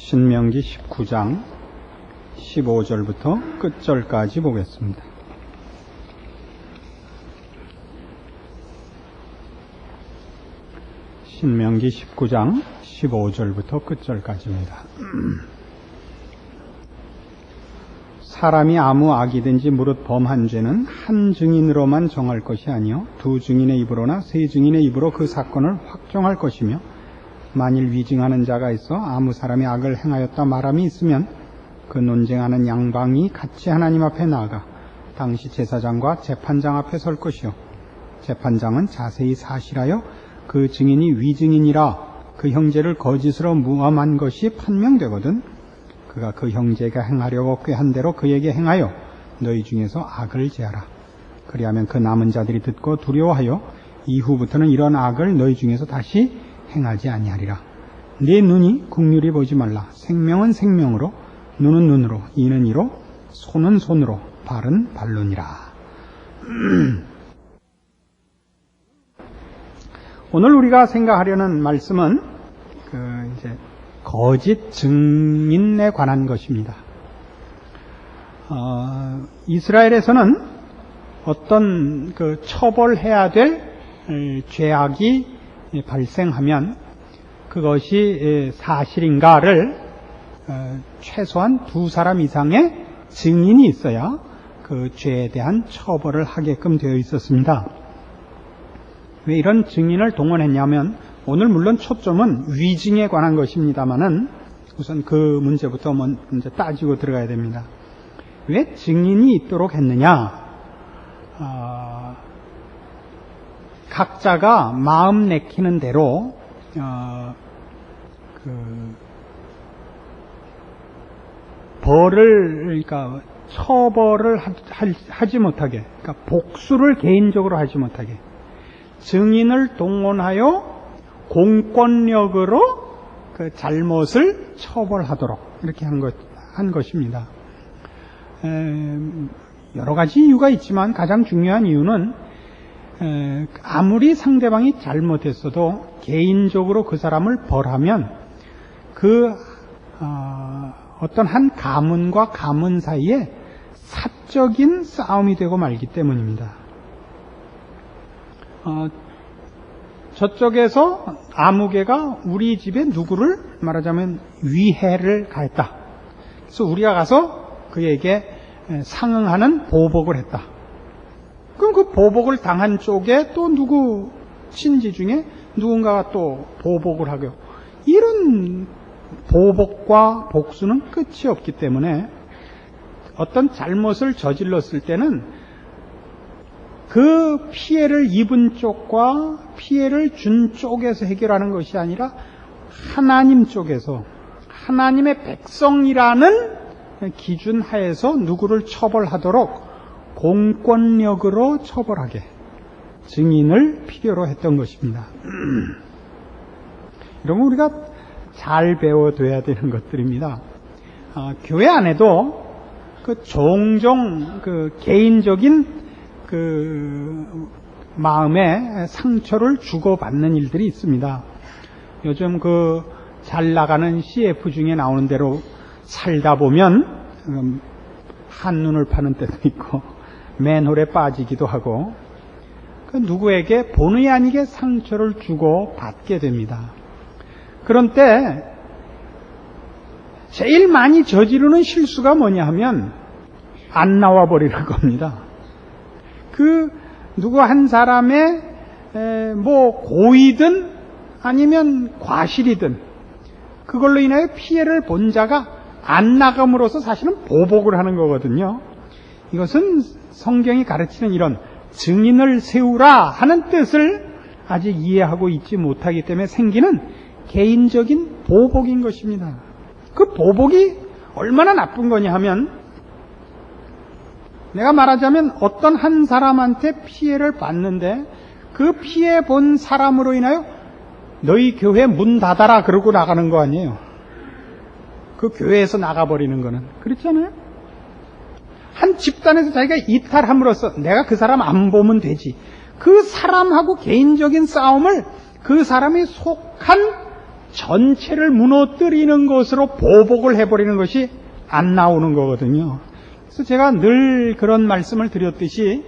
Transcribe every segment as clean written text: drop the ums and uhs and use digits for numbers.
신명기 19장 15절부터 끝절까지 보겠습니다. 신명기 19장 15절부터 끝절까지입니다. 사람이 아무 악이든지 무릇 범한 죄는 한 증인으로만 정할 것이 아니요 두 증인의 입으로나 세 증인의 입으로 그 사건을 확정할 것이며, 만일 위증하는 자가 있어 아무 사람이 악을 행하였다 말함이 있으면 그 논쟁하는 양방이 같이 하나님 앞에 나아가 당시 제사장과 재판장 앞에 설 것이요, 재판장은 자세히 사실하여 그 증인이 위증인이라 그 형제를 거짓으로 무함한 것이 판명되거든 그가 그 형제가 행하려고 꾀한 대로 그에게 행하여 너희 중에서 악을 제하라. 그리하면 그 남은 자들이 듣고 두려워하여 이후부터는 이런 악을 너희 중에서 다시 행하지 아니하리라. 네 눈이 국률이 보지 말라. 생명은 생명으로, 눈은 눈으로, 이는 이로, 손은 손으로, 발은 발로니라. 오늘 우리가 생각하려는 말씀은 거짓 증인에 관한 것입니다. 이스라엘에서는 어떤 처벌해야 될 죄악이 발생하면 그것이 사실인가를 최소한 두 사람 이상의 증인이 있어야 그 죄에 대한 처벌을 하게끔 되어 있었습니다. 왜 이런 증인을 동원했냐면, 오늘 물론 초점은 위증에 관한 것입니다만은 우선 그 문제부터 먼저 따지고 들어가야 됩니다. 왜 증인이 있도록 했느냐? 각자가 마음 내키는 대로 그러니까 처벌을 하지 못하게, 그러니까 복수를 개인적으로 하지 못하게 증인을 동원하여 공권력으로 그 잘못을 처벌하도록 이렇게 한 것입니다. 여러 가지 이유가 있지만 가장 중요한 이유는 아무리 상대방이 잘못했어도 개인적으로 그 사람을 벌하면 어떤 한 가문과 가문 사이에 사적인 싸움이 되고 말기 때문입니다. 저쪽에서 아무개가 우리 집에 누구를 말하자면 위해를 가했다. 그래서 우리가 가서 그에게 상응하는 보복을 했다. 그럼 그 보복을 당한 쪽에 또 누구 친지 중에 누군가가 또 보복을 하고, 이런 보복과 복수는 끝이 없기 때문에 어떤 잘못을 저질렀을 때는 그 피해를 입은 쪽과 피해를 준 쪽에서 해결하는 것이 아니라 하나님 쪽에서, 하나님의 백성이라는 기준 하에서 누구를 처벌하도록 공권력으로 처벌하게 증인을 필요로 했던 것입니다. 이런 거 우리가 잘 배워둬야 되는 것들입니다. 교회 안에도 종종 개인적인 마음에 상처를 주고받는 일들이 있습니다. 요즘 잘 나가는 CF 중에 나오는 대로 살다 보면 한눈을 파는 때도 있고 맨홀에 빠지기도 하고 누구에게 본의 아니게 상처를 주고 받게 됩니다. 그런 때 제일 많이 저지르는 실수가 뭐냐 하면 안 나와버리는 겁니다. 누구 한 사람의 고의든 아니면 과실이든 그걸로 인하여 피해를 본 자가 안 나감으로써 사실은 보복을 하는 거거든요. 이것은 성경이 가르치는 이런 증인을 세우라 하는 뜻을 아직 이해하고 있지 못하기 때문에 생기는 개인적인 보복인 것입니다. 그 보복이 얼마나 나쁜 거냐 하면, 내가 말하자면 어떤 한 사람한테 피해를 받는데 그 피해 본 사람으로 인하여 너희 교회 문 닫아라 그러고 나가는 거 아니에요. 그 교회에서 나가버리는 거는 그렇잖아요. 한 집단에서 자기가 이탈함으로써 내가 그 사람 안 보면 되지, 그 사람하고 개인적인 싸움을 그 사람이 속한 전체를 무너뜨리는 것으로 보복을 해버리는 것이 안 나오는 거거든요. 그래서 제가 늘 그런 말씀을 드렸듯이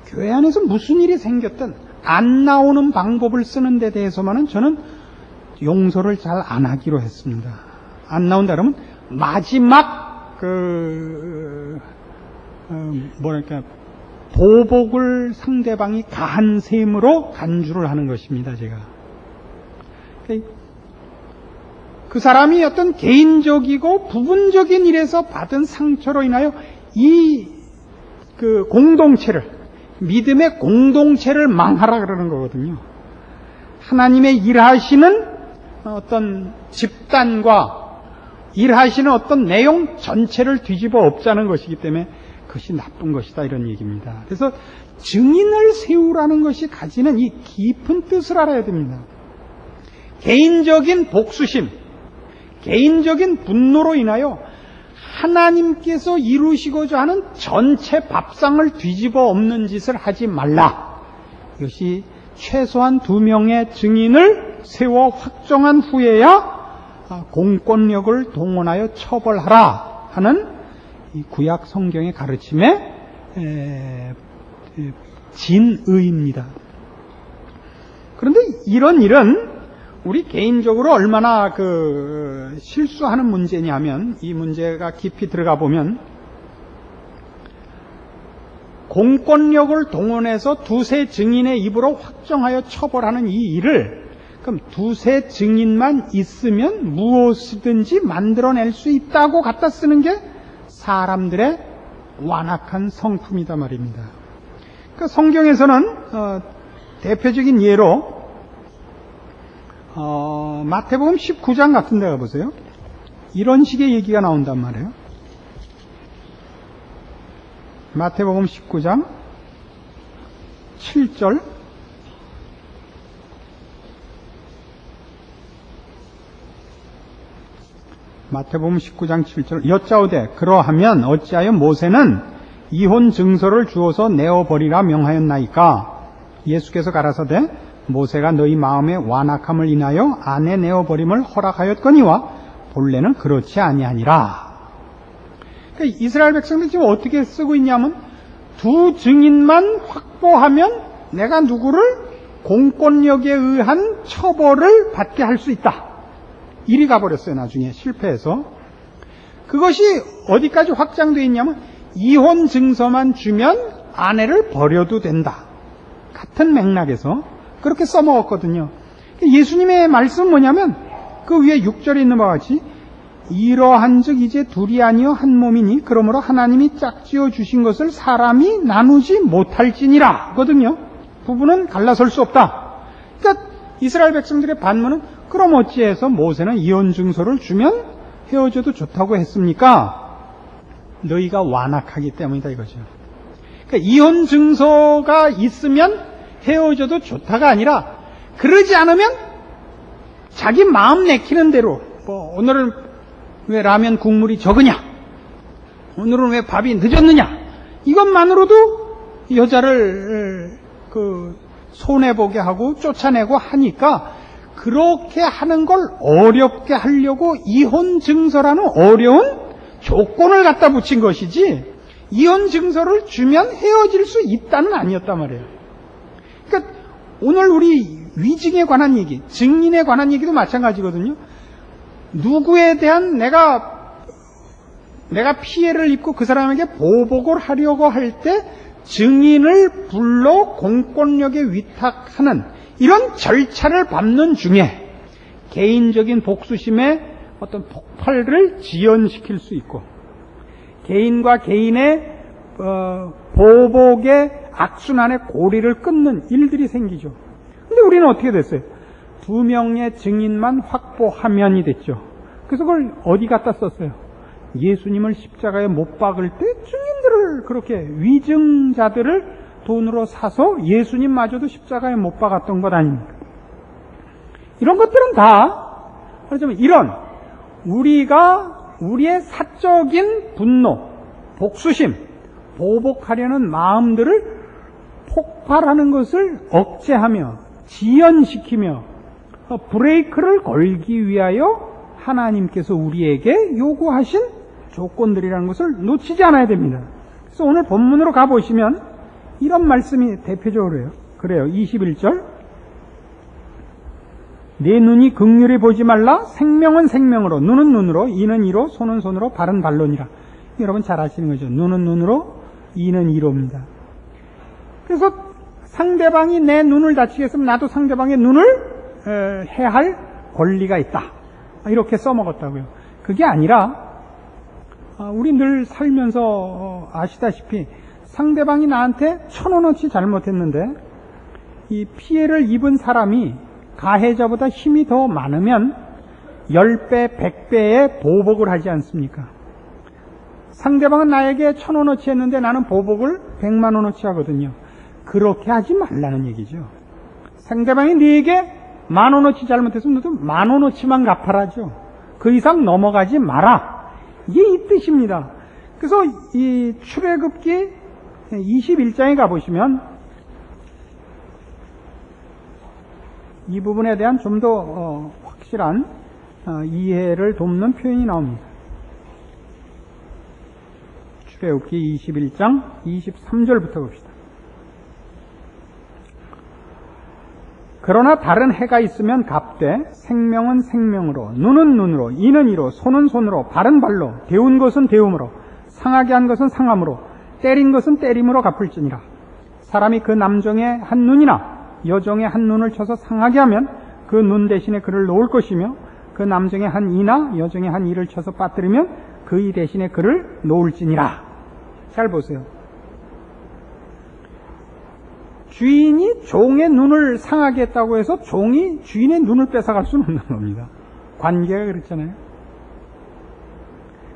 교회 안에서 무슨 일이 생겼든 안 나오는 방법을 쓰는 데 대해서만은 저는 용서를 잘 안 하기로 했습니다. 안 나온다 그러면 마지막 보복을 상대방이 가한 셈으로 간주를 하는 것입니다. 제가 그 사람이 어떤 개인적이고 부분적인 일에서 받은 상처로 인하여 이 공동체를, 믿음의 공동체를 망하라 그러는 거거든요. 하나님의 일하시는 어떤 집단과 일하시는 어떤 내용 전체를 뒤집어 엎자는 것이기 때문에 그것이 나쁜 것이다, 이런 얘기입니다. 그래서 증인을 세우라는 것이 가지는 이 깊은 뜻을 알아야 됩니다. 개인적인 복수심, 개인적인 분노로 인하여 하나님께서 이루시고자 하는 전체 밥상을 뒤집어 엎는 짓을 하지 말라. 이것이 최소한 2명의 증인을 세워 확정한 후에야 공권력을 동원하여 처벌하라 하는 이 구약 성경의 가르침의 진의입니다. 그런데 이런 일은 우리 개인적으로 얼마나 실수하는 문제냐면, 이 문제가 깊이 들어가 보면 공권력을 동원해서 2세 증인의 입으로 확정하여 처벌하는 이 일을, 그럼 2세 증인만 있으면 무엇이든지 만들어낼 수 있다고 갖다 쓰는 게 사람들의 완악한 성품이다 말입니다. 그러니까 성경에서는 대표적인 예로 마태복음 19장 같은 데 가보세요. 이런 식의 얘기가 나온단 말이에요. 마태복음 19장 7절, 마태복음 19장 7절, 여짜오되 그러하면 어찌하여 모세는 이혼 증서를 주어서 내어버리라 명하였나이까? 예수께서 가라사대 모세가 너희 마음의 완악함을 인하여 아내 내어버림을 허락하였거니와 본래는 그렇지 아니하니라. 그러니까 이스라엘 백성들이 지금 어떻게 쓰고 있냐면, 2 증인만 확보하면 내가 누구를 공권력에 의한 처벌을 받게 할 수 있다. 이리 가버렸어요. 나중에 실패해서. 그것이 어디까지 확장되어 있냐면 이혼 증서만 주면 아내를 버려도 된다. 같은 맥락에서 그렇게 써먹었거든요. 예수님의 말씀은 뭐냐면 그 위에 6절에 있는 바와 같이 이러한즉 이제 둘이 아니여 한 몸이니 그러므로 하나님이 짝지어 주신 것을 사람이 나누지 못할지니라 거든요. 부부는 갈라설 수 없다. 그러니까 이스라엘 백성들의 반문은 그럼 어찌해서 모세는 이혼 증서를 주면 헤어져도 좋다고 했습니까? 너희가 완악하기 때문이다 이거죠. 그러니까 이혼 증서가 있으면 헤어져도 좋다가 아니라, 그러지 않으면 자기 마음 내키는 대로, 오늘은 왜 라면 국물이 적으냐, 오늘은 왜 밥이 늦었느냐, 이것만으로도 여자를 손해보게 하고 쫓아내고 하니까, 그렇게 하는 걸 어렵게 하려고 이혼 증서라는 어려운 조건을 갖다 붙인 것이지, 이혼 증서를 주면 헤어질 수 있다는 아니었단 말이에요. 그러니까 오늘 우리 위증에 관한 얘기, 증인에 관한 얘기도 마찬가지거든요. 누구에 대한 내가 피해를 입고 그 사람에게 보복을 하려고 할 때 증인을 불러 공권력에 위탁하는 이런 절차를 밟는 중에 개인적인 복수심의 어떤 폭발을 지연시킬 수 있고, 개인과 개인의 보복의 악순환의 고리를 끊는 일들이 생기죠. 근데 우리는 어떻게 됐어요? 2명의 증인만 확보하면이 됐죠. 그래서 그걸 어디 갖다 썼어요? 예수님을 십자가에 못 박을 때 증인들을, 그렇게 위증자들을 돈으로 사서 예수님마저도 십자가에 못 박았던 것 아닙니까? 이런 것들은 다 말하자면 이런 우리가 우리의 사적인 분노, 복수심, 보복하려는 마음들을 폭발하는 것을 억제하며 지연시키며 브레이크를 걸기 위하여 하나님께서 우리에게 요구하신 조건들이라는 것을 놓치지 않아야 됩니다. 그래서 오늘 본문으로 가보시면 이런 말씀이 대표적으로 해요. 그래요. 21절. 내 눈이 긍휼히 보지 말라. 생명은 생명으로, 눈은 눈으로, 이는 이로, 손은 손으로, 발은 발로니라. 여러분 잘 아시는 거죠. 눈은 눈으로, 이는 이로입니다. 그래서 상대방이 내 눈을 다치게 했으면 나도 상대방의 눈을 해할 권리가 있다. 이렇게 써먹었다고요. 그게 아니라 우리 늘 살면서 아시다시피 상대방이 나한테 1,000원어치 잘못했는데 이 피해를 입은 사람이 가해자보다 힘이 더 많으면 10배, 100배의 보복을 하지 않습니까? 상대방은 나에게 1,000원어치 했는데 나는 보복을 100만원어치 하거든요. 그렇게 하지 말라는 얘기죠. 상대방이 네게 10,000원어치 잘못했으면 너도 10,000원어치만 갚아라죠. 그 이상 넘어가지 마라. 이게 이 뜻입니다. 그래서 이 출애굽기 21장에 가보시면 이 부분에 대한 좀 더 확실한 이해를 돕는 표현이 나옵니다. 출애굽기 21장 23절부터 봅시다. 그러나 다른 해가 있으면 값되 생명은 생명으로, 눈은 눈으로, 이는 이로, 손은 손으로, 발은 발로, 데운 것은 데움으로, 상하게 한 것은 상함으로, 때린 것은 때림으로 갚을지니라. 사람이 그 남종의 한 눈이나 여종의 한 눈을 쳐서 상하게 하면 그 눈 대신에 그를 놓을 것이며, 그 남종의 한 이나 여종의 한 이를 쳐서 빠뜨리면 그 이 대신에 그를 놓을지니라. 잘 보세요. 주인이 종의 눈을 상하게 했다고 해서 종이 주인의 눈을 뺏어갈 수는 없는 겁니다. 관계가 그렇잖아요.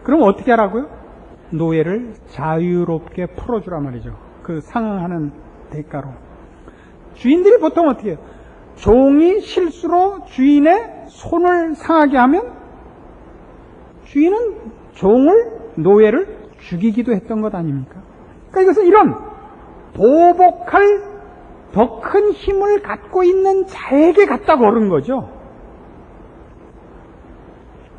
그럼 어떻게 하라고요? 노예를 자유롭게 풀어주란 말이죠. 그 상응하는 대가로. 주인들이 보통 어떻게 해요? 종이 실수로 주인의 손을 상하게 하면 주인은 종을, 노예를 죽이기도 했던 것 아닙니까? 그러니까 이것은 이런 보복할 더 큰 힘을 갖고 있는 자에게 갖다 걸은 거죠.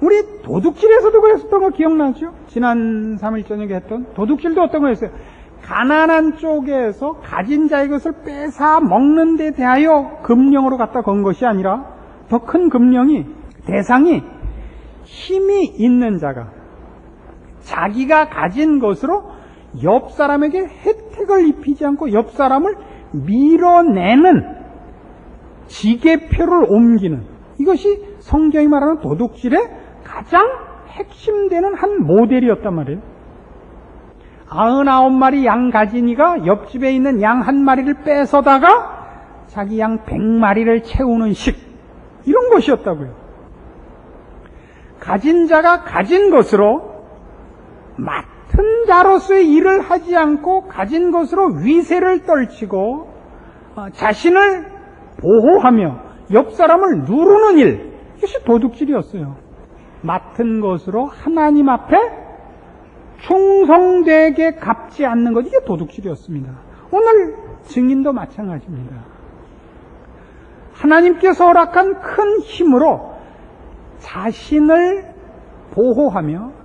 우리 도둑질에서도 그랬었던 거 기억나죠? 지난 3일 저녁에 했던 도둑질도 어떤 거였어요? 가난한 쪽에서 가진 자의 것을 뺏어 먹는 데 대하여 금령으로 갖다 건 것이 아니라 더 큰 금령이, 대상이 힘이 있는 자가 자기가 가진 것으로 옆 사람에게 혜택을 입히지 않고 옆 사람을 밀어내는, 지게표를 옮기는, 이것이 성경이 말하는 도둑질의 가장 핵심되는 한 모델이었단 말이에요. 99마리 양 가진 이가 옆집에 있는 양 한 마리를 뺏어다가 자기 양 100마리를 채우는 식, 이런 것이었다고요. 가진 자가 가진 것으로 맡은 자로서의 일을 하지 않고 가진 것으로 위세를 떨치고 자신을 보호하며 옆 사람을 누르는 일, 이것이 도둑질이었어요. 맡은 것으로 하나님 앞에 충성되게 갚지 않는 것, 이게 도둑질이었습니다. 오늘 증인도 마찬가지입니다. 하나님께서 허락한 큰 힘으로 자신을 보호하며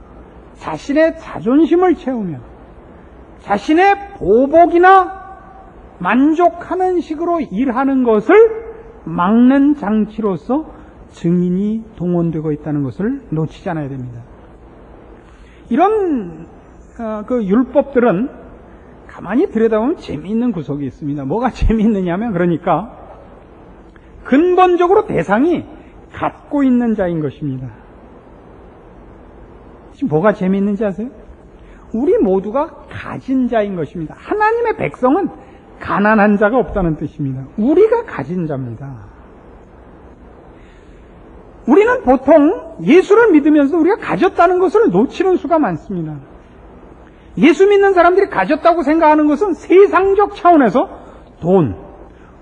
자신의 자존심을 채우며 자신의 보복이나 만족하는 식으로 일하는 것을 막는 장치로서 증인이 동원되고 있다는 것을 놓치지 않아야 됩니다. 이런 그 율법들은 가만히 들여다보면 재미있는 구석이 있습니다. 뭐가 재미있느냐면, 그러니까 근본적으로 대상이 갖고 있는 자인 것입니다. 지금 뭐가 재미있는지 아세요? 우리 모두가 가진 자인 것입니다. 하나님의 백성은 가난한 자가 없다는 뜻입니다. 우리가 가진 자입니다. 우리는 보통 예수를 믿으면서 우리가 가졌다는 것을 놓치는 수가 많습니다. 예수 믿는 사람들이 가졌다고 생각하는 것은 세상적 차원에서 돈,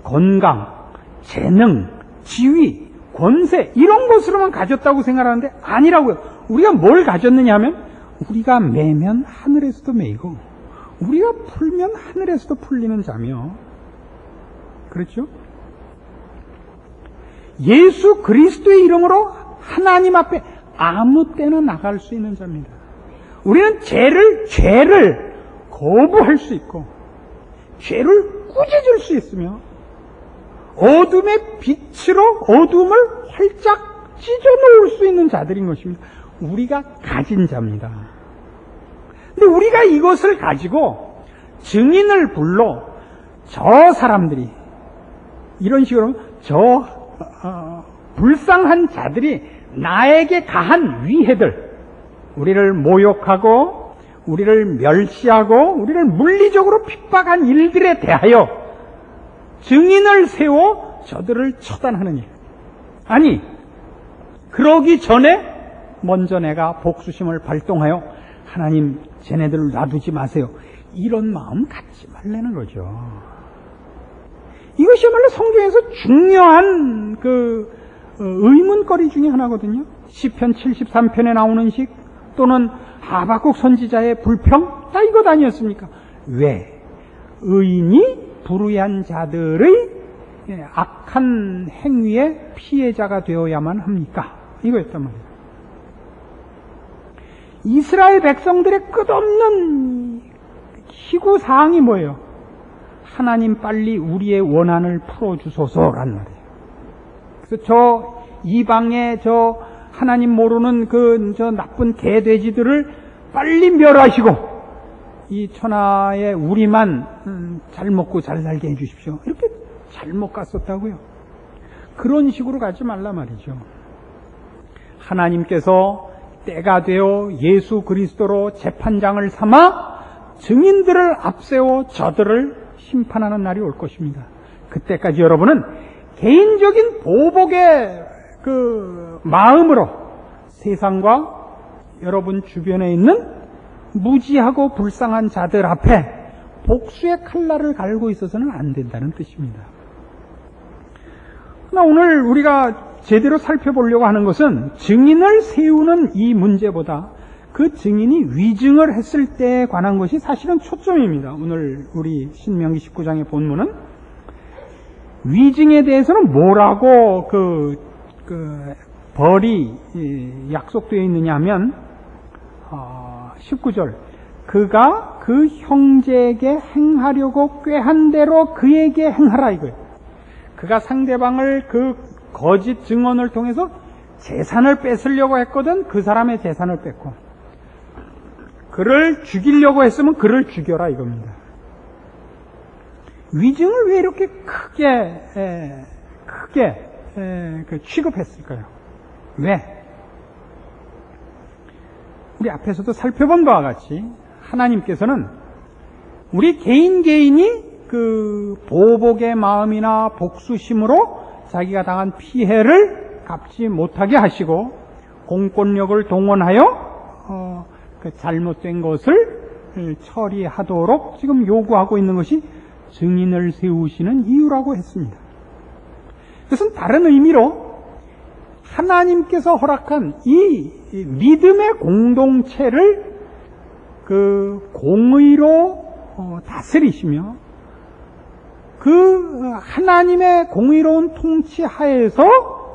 건강, 재능, 지위, 권세, 이런 것으로만 가졌다고 생각하는데 아니라고요. 우리가 뭘 가졌느냐 하면 우리가 매면 하늘에서도 매이고 우리가 풀면 하늘에서도 풀리는 자며, 그렇죠? 예수 그리스도의 이름으로 하나님 앞에 아무 때나 나갈 수 있는 자입니다. 우리는 죄를 거부할 수 있고 죄를 꾸짖을 수 있으며 어둠의 빛으로 어둠을 활짝 찢어놓을 수 있는 자들인 것입니다. 우리가 가진 자입니다. 근데 우리가 이것을 가지고 증인을 불러 저 사람들이 이런 식으로 불쌍한 자들이 나에게 가한 위해들, 우리를 모욕하고 우리를 멸시하고 우리를 물리적으로 핍박한 일들에 대하여 증인을 세워 저들을 처단하는 일. 아니, 그러기 전에 먼저 내가 복수심을 발동하여 하나님 쟤네들을 놔두지 마세요. 이런 마음 갖지 말라는 거죠. 이것이야말로 성경에서 중요한 의문거리 중에 하나거든요. 시편 73편에 나오는 식 또는 하박국 선지자의 불평 다 이것 아니었습니까? 왜 의인이 불의한 자들의 악한 행위의 피해자가 되어야만 합니까? 이거였단 말이에요. 이스라엘 백성들의 끝없는 희구사항이 뭐예요? 하나님 빨리 우리의 원한을 풀어주소서란 말이에요. 그래서 저 이방의 저 하나님 모르는 저 나쁜 개돼지들을 빨리 멸하시고 이 천하에 우리만 잘 먹고 잘 살게 해주십시오. 이렇게 잘못 갔었다고요. 그런 식으로 가지 말라 말이죠. 하나님께서 때가 되어 예수 그리스도로 재판장을 삼아 증인들을 앞세워 저들을 심판하는 날이 올 것입니다. 그때까지 여러분은 개인적인 보복의 마음으로 세상과 여러분 주변에 있는 무지하고 불쌍한 자들 앞에 복수의 칼날을 갈고 있어서는 안 된다는 뜻입니다. 그러나 오늘 우리가 제대로 살펴보려고 하는 것은 증인을 세우는 이 문제보다 그 증인이 위증을 했을 때에 관한 것이 사실은 초점입니다. 오늘 우리 신명기 19장의 본문은 위증에 대해서는 뭐라고 벌이 약속되어 있느냐 하면 19절 그가 그 형제에게 행하려고 꾀한 대로 그에게 행하라 이거예요. 그가 상대방을 그 거짓 증언을 통해서 재산을 뺏으려고 했거든 그 사람의 재산을 뺏고 그를 죽이려고 했으면 그를 죽여라 이겁니다. 위증을 왜 이렇게 크게 취급했을까요? 왜? 우리 앞에서도 살펴본 바와 같이 하나님께서는 우리 개인이 그 보복의 마음이나 복수심으로 자기가 당한 피해를 갚지 못하게 하시고 공권력을 동원하여 그 잘못된 것을 처리하도록 지금 요구하고 있는 것이 증인을 세우시는 이유라고 했습니다. 그것은 다른 의미로 하나님께서 허락한 이 믿음의 공동체를 그 공의로 다스리시며 그 하나님의 공의로운 통치 하에서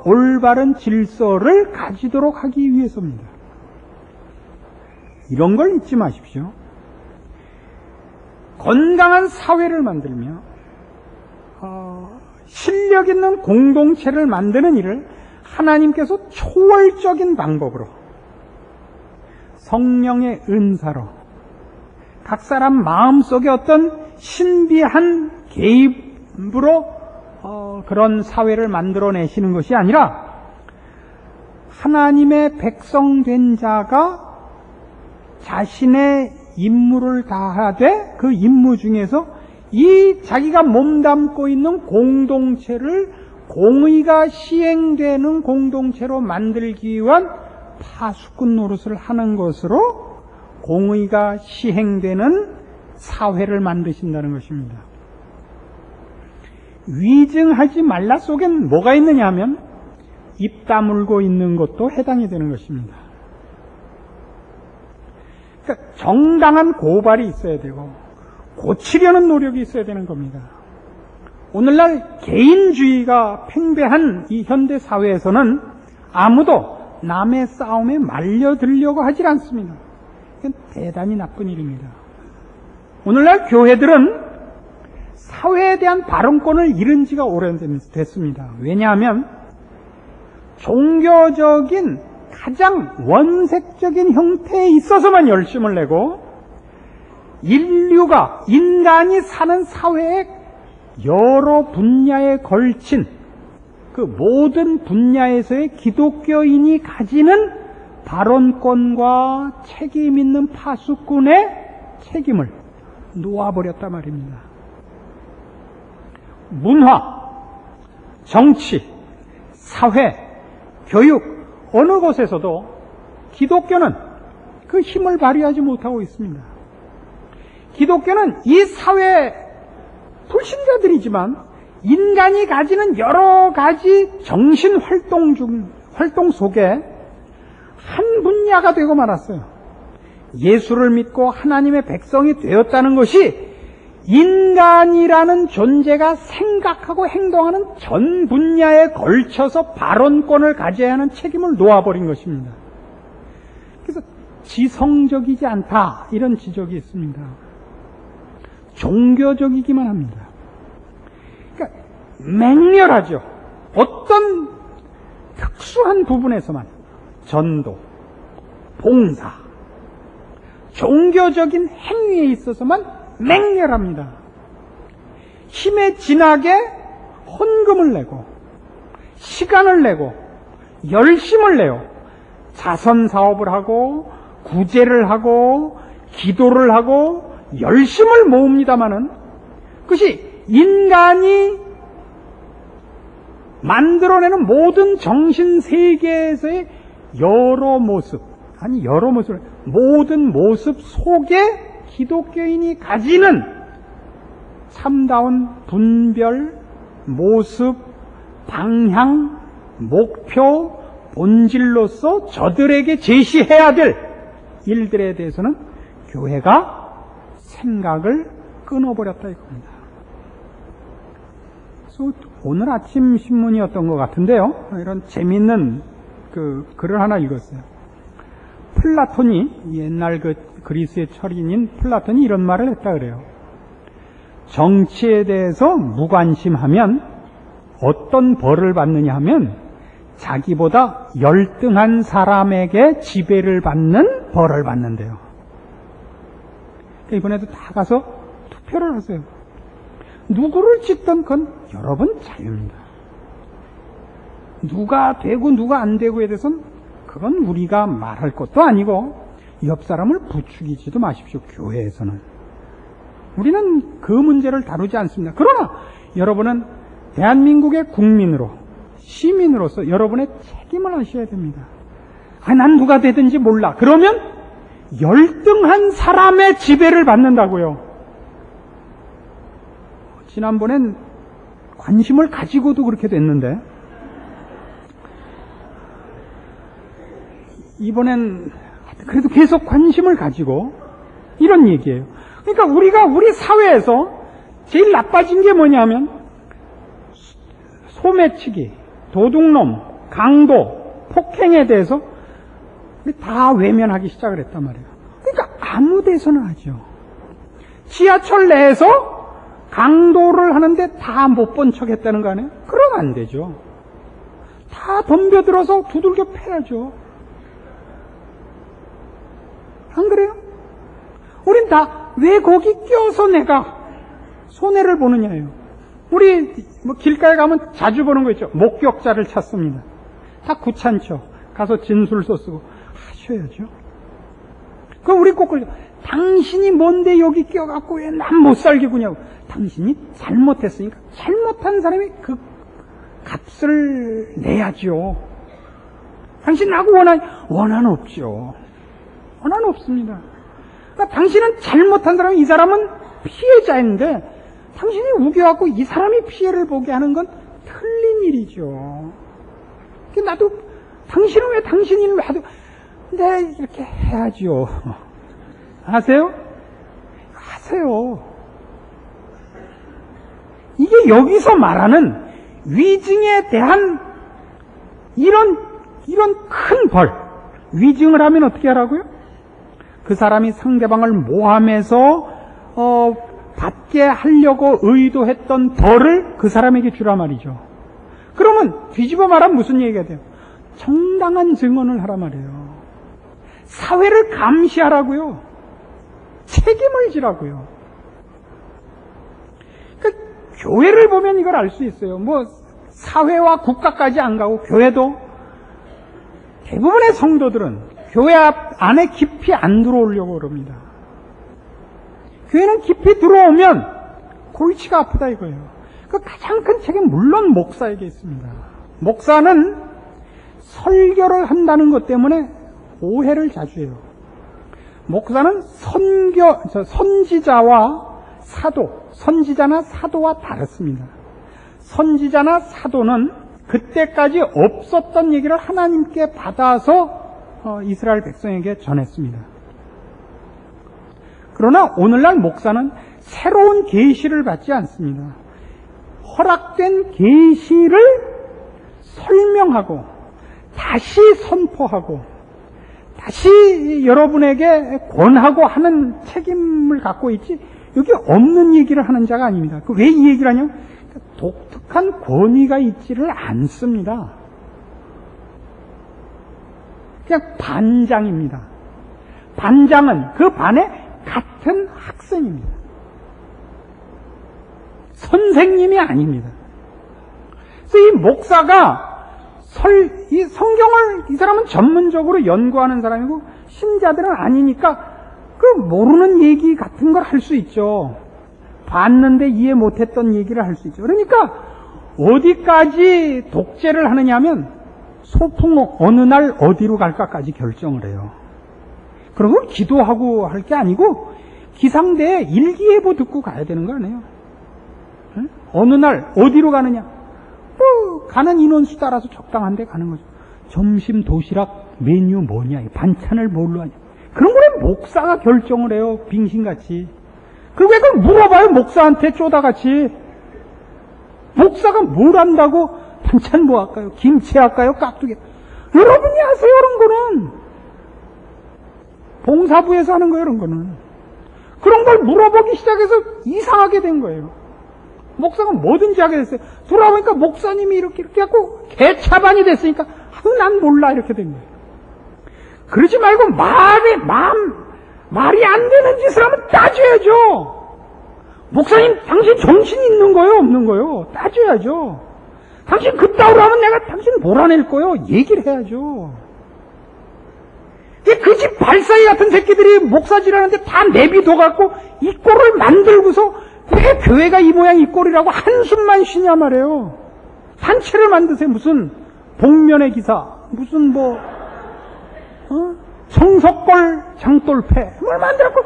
올바른 질서를 가지도록 하기 위해서입니다. 이런 걸 잊지 마십시오. 건강한 사회를 만들며 실력 있는 공동체를 만드는 일을 하나님께서 초월적인 방법으로 성령의 은사로 각 사람 마음속에 어떤 신비한 개입으로 그런 사회를 만들어내시는 것이 아니라 하나님의 백성된 자가 자신의 임무를 다하되 그 임무 중에서 이 자기가 몸담고 있는 공동체를 공의가 시행되는 공동체로 만들기 위한 파수꾼 노릇을 하는 것으로 공의가 시행되는 사회를 만드신다는 것입니다. 위증하지 말라 속엔 뭐가 있느냐 하면 입 다물고 있는 것도 해당이 되는 것입니다. 그러니까 정당한 고발이 있어야 되고 고치려는 노력이 있어야 되는 겁니다. 오늘날 개인주의가 팽배한 이 현대 사회에서는 아무도 남의 싸움에 말려들려고 하질 않습니다. 이건 대단히 나쁜 일입니다. 오늘날 교회들은 사회에 대한 발언권을 잃은 지가 오래됐습니다. 왜냐하면 종교적인 가장 원색적인 형태에 있어서만 열심을 내고 인간이 사는 사회의 여러 분야에 걸친 그 모든 분야에서의 기독교인이 가지는 발언권과 책임 있는 파수꾼의 책임을 놓아버렸단 말입니다. 문화, 정치, 사회, 교육 어느 곳에서도 기독교는 그 힘을 발휘하지 못하고 있습니다. 기독교는 이 사회의 불신자들이지만 인간이 가지는 여러 가지 정신 활동 속에 한 분야가 되고 말았어요. 예수를 믿고 하나님의 백성이 되었다는 것이 인간이라는 존재가 생각하고 행동하는 전 분야에 걸쳐서 발언권을 가져야 하는 책임을 놓아버린 것입니다. 그래서 지성적이지 않다 이런 지적이 있습니다. 종교적이기만 합니다. 그러니까 맹렬하죠. 어떤 특수한 부분에서만 전도, 봉사, 종교적인 행위에 있어서만 맹렬합니다. 힘에 진하게 헌금을 내고 시간을 내고 열심을 내요. 자선 사업을 하고 구제를 하고 기도를 하고 열심을 모읍니다마는 그것이 인간이 만들어내는 모든 정신세계에서의 모든 모습 속에 기독교인이 가지는 참다운 분별, 모습, 방향, 목표, 본질로서 저들에게 제시해야 될 일들에 대해서는 교회가 생각을 끊어버렸다 이겁니다. 그래서 오늘 아침 신문이었던 것 같은데요. 이런 재미있는 글을 하나 읽었어요. 플라톤이 옛날 그리스의 철인인 플라톤이 이런 말을 했다 그래요. 정치에 대해서 무관심하면 어떤 벌을 받느냐 하면 자기보다 열등한 사람에게 지배를 받는 벌을 받는데요. 이번에도 다 가서 투표를 하세요. 누구를 찍던 건 여러분 자유입니다. 누가 되고 누가 안 되고에 대해서는 그건 우리가 말할 것도 아니고 옆 사람을 부추기지도 마십시오. 교회에서는 우리는 그 문제를 다루지 않습니다. 그러나 여러분은 대한민국의 국민으로 시민으로서 여러분의 책임을 하셔야 됩니다. 난 누가 되든지 몰라. 그러면 열등한 사람의 지배를 받는다고요. 지난번엔 관심을 가지고도 그렇게 됐는데 이번엔 그래도 계속 관심을 가지고 이런 얘기예요. 그러니까 우리가 우리 사회에서 제일 나빠진 게 뭐냐면 소매치기, 도둑놈, 강도, 폭행에 대해서 다 외면하기 시작을 했단 말이에요. 그러니까 아무 데서나 하죠. 지하철 내에서 강도를 하는데 다 못 본 척 했다는 거 아니에요? 그러면 안 되죠. 다 덤벼들어서 두들겨 패야죠. 안 그래요? 우린 다 왜 거기 껴서 내가 손해를 보느냐예요. 우리 길가에 가면 자주 보는 거 있죠. 목격자를 찾습니다. 다 귀찮죠. 가서 진술서 쓰고 하셔야죠. 그럼 우리 꼭 그러죠. 당신이 뭔데 여기 껴갖고 왜 난 못 살게 구냐고. 당신이 잘못했으니까 잘못한 사람이 그 값을 내야죠. 당신 나하고 원한 없죠. 원한 없습니다. 그러니까 당신은 잘못한 사람이 이 사람은 피해자인데 당신이 우겨갖고 이 사람이 피해를 보게 하는 건 틀린 일이죠. 나도 당신은 왜 당신 일을 하도 네 이렇게 해야죠. 하세요? 하세요. 이게 여기서 말하는 위증에 대한 이런 큰 벌. 위증을 하면 어떻게 하라고요? 그 사람이 상대방을 모함해서 받게 하려고 의도했던 벌을 그 사람에게 주라 말이죠. 그러면 뒤집어 말하면 무슨 얘기가 돼요? 정당한 증언을 하라 말이에요. 사회를 감시하라고요. 책임을 지라고요. 그러니까 교회를 보면 이걸 알 수 있어요. 뭐 사회와 국가까지 안 가고 교회도 대부분의 성도들은 교회 안에 깊이 안 들어오려고 그럽니다. 교회는 깊이 들어오면 골치가 아프다 이거예요. 그 가장 큰 책임 물론 목사에게 있습니다. 목사는 설교를 한다는 것 때문에 오해를 자주 해요. 목사는 선지자와 사도, 선지자나 사도와 다릅니다. 선지자나 사도는 그때까지 없었던 얘기를 하나님께 받아서 이스라엘 백성에게 전했습니다. 그러나 오늘날 목사는 새로운 계시를 받지 않습니다. 허락된 계시를 설명하고 다시 선포하고 다시 여러분에게 권하고 하는 책임을 갖고 있지 여기 없는 얘기를 하는 자가 아닙니다. 왜 이 얘기를 하냐면 독특한 권위가 있지를 않습니다. 그냥 반장입니다. 반장은 그 반의 같은 학생입니다. 선생님이 아닙니다. 그래서 이 목사가 이 성경을 이 사람은 전문적으로 연구하는 사람이고 신자들은 아니니까 그 모르는 얘기 같은 걸 할 수 있죠. 봤는데 이해 못했던 얘기를 할 수 있죠. 그러니까 어디까지 독재를 하느냐 하면 소풍 어느 날 어디로 갈까까지 결정을 해요. 그런 걸 기도하고 할 게 아니고 기상대에 일기예보 듣고 가야 되는 거 아니에요. 응? 어느 날 어디로 가느냐? 뭐 가는 인원수 따라서 적당한 데 가는 거죠. 점심 도시락 메뉴 뭐냐? 반찬을 뭘로 하냐? 그런 거는 목사가 결정을 해요. 빙신같이. 그리고 왜 그걸 물어봐요? 목사한테 쪼다같이. 목사가 뭘 한다고 반찬 뭐 할까요? 김치 할까요? 깍두기. 여러분이 하세요, 이런 거는. 봉사부에서 하는 거예요, 이런 거는. 그런 걸 물어보기 시작해서 이상하게 된 거예요. 목사가 뭐든지 하게 됐어요. 돌아보니까 목사님이 이렇게 하고 개차반이 됐으니까 난 몰라 이렇게 된 거예요. 그러지 말고 말이 안 되는 짓을 하면 따져야죠. 목사님 당신 정신이 있는 거예요 없는 거예요? 따져야죠. 당신 그따위로 하면 내가 당신 몰아낼 거예요. 얘기를 해야죠. 그 집 발사이 같은 새끼들이 목사질하는데 다 내비둬갖고 이 꼴을 만들고서 왜 교회가 이 모양 이 꼴이라고 한숨만 쉬냐 말이에요. 단체를 만드세요. 무슨 복면의 기사, 무슨 성석골 장돌패 뭘 만들었고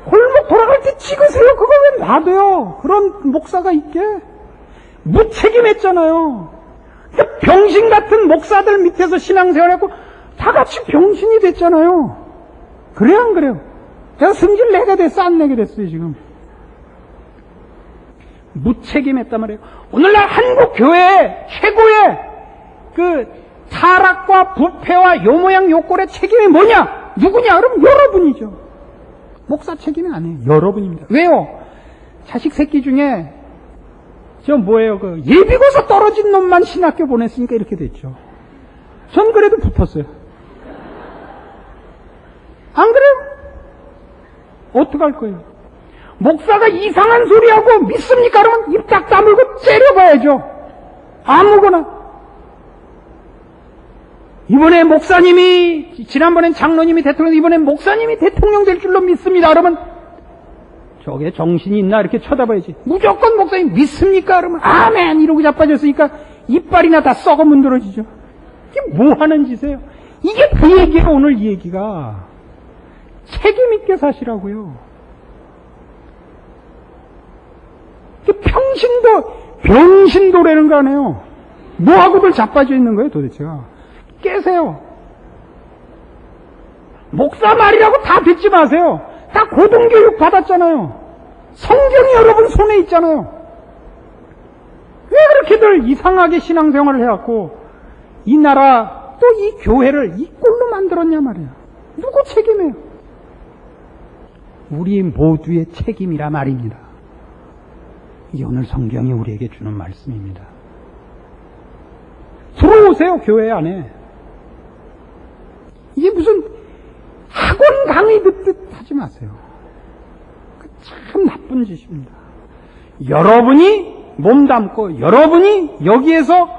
골목 돌아갈 때 찍으세요. 그걸 왜 놔둬요? 그런 목사가 있게. 무책임했잖아요. 병신 같은 목사들 밑에서 신앙생활했고 다 같이 병신이 됐잖아요. 그래요 안 그래요? 제가 승질 내게 됐어 안 내게 됐어요 지금? 무책임했단 말이에요. 오늘날 한국 교회의 최고의 그 타락과 부패와 요 모양 요 꼴의 책임이 뭐냐? 누구냐? 그럼 여러분이죠. 목사 책임이 아니에요. 여러분입니다. 왜요? 자식 새끼 중에 그 예비고사 떨어진 놈만 신학교 보냈으니까 이렇게 됐죠. 전 그래도 붙었어요. 안 그래요? 어떡할 거예요? 목사가 이상한 소리하고 믿습니까? 그러면 입 딱 다물고 째려봐야죠. 아무거나. 이번에 목사님이, 지난번엔 장로님이 대통령, 이번엔 목사님이 대통령 될 줄로 믿습니다. 그러면 저게 정신이 있나 이렇게 쳐다봐야지. 무조건 목사님 믿습니까? 그러면 아멘 이러고 자빠졌으니까 이빨이나 다 썩어 문드러지죠. 이게 뭐 하는 짓이에요? 이게 그 얘기가 오늘 이 얘기가. 책임 있게 사시라고요. 병신도라는 거 아니에요. 뭐하고들 자빠져 있는 거예요 도대체가. 깨세요. 목사 말이라고 다 듣지 마세요. 다 고등교육 받았잖아요. 성경이 여러분 손에 있잖아요. 왜 그렇게들 이상하게 신앙생활을 해갖고 이 나라 또 이 교회를 이 꼴로 만들었냐 말이야. 누구 책임이에요? 우리 모두의 책임이라 말입니다. 이게 오늘 성경이 우리에게 주는 말씀입니다. 들어오세요, 교회 안에. 이게 무슨 학원 강의 듣듯 하지 마세요. 참 나쁜 짓입니다. 여러분이 몸담고 여러분이 여기에서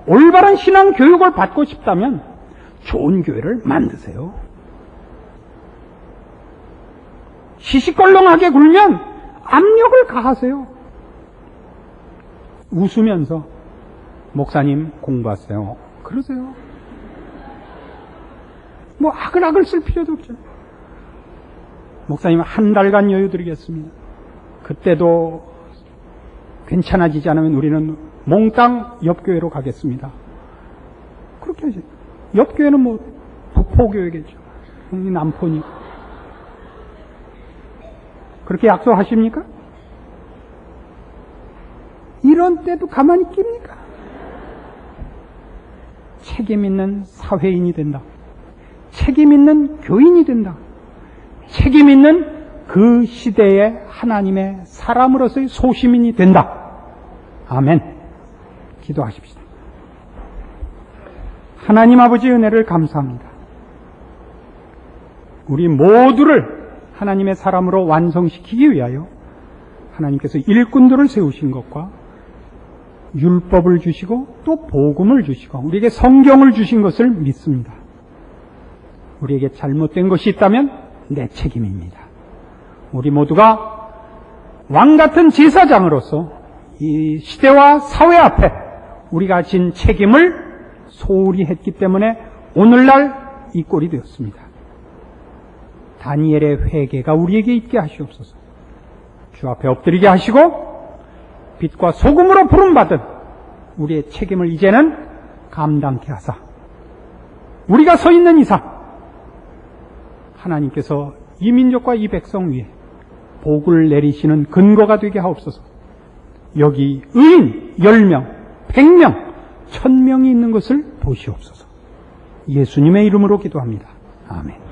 올바른 신앙 교육을 받고 싶다면 좋은 교회를 만드세요. 시시껄렁하게 굴면 압력을 가하세요. 웃으면서 목사님 공부하세요. 그러세요. 뭐 아글아글 쓸 필요도 없죠. 목사님 한 달간 여유 드리겠습니다. 그때도 괜찮아지지 않으면 우리는 몽땅 옆교회로 가겠습니다. 그렇게 하죠. 옆교회는 뭐 북포교회겠죠. 남포니까. 그렇게 약속하십니까? 이런 때도 가만히 낍니까? 책임 있는 사회인이 된다. 책임 있는 교인이 된다. 책임 있는 그 시대의 하나님의 사람으로서의 소시민이 된다. 아멘. 기도하십시다. 하나님 아버지 은혜를 감사합니다. 우리 모두를 하나님의 사람으로 완성시키기 위하여 하나님께서 일꾼들을 세우신 것과 율법을 주시고 또 복음을 주시고 우리에게 성경을 주신 것을 믿습니다. 우리에게 잘못된 것이 있다면 내 책임입니다. 우리 모두가 왕같은 제사장으로서 이 시대와 사회 앞에 우리가 진 책임을 소홀히 했기 때문에 오늘날 이 꼴이 되었습니다. 다니엘의 회개가 우리에게 있게 하시옵소서. 주 앞에 엎드리게 하시고 빛과 소금으로 부름받은 우리의 책임을 이제는 감당케 하사 우리가 서 있는 이상 하나님께서 이 민족과 이 백성 위에 복을 내리시는 근거가 되게 하옵소서. 여기 의인 10명, 100명, 1000명이 있는 것을 보시옵소서. 예수님의 이름으로 기도합니다. 아멘.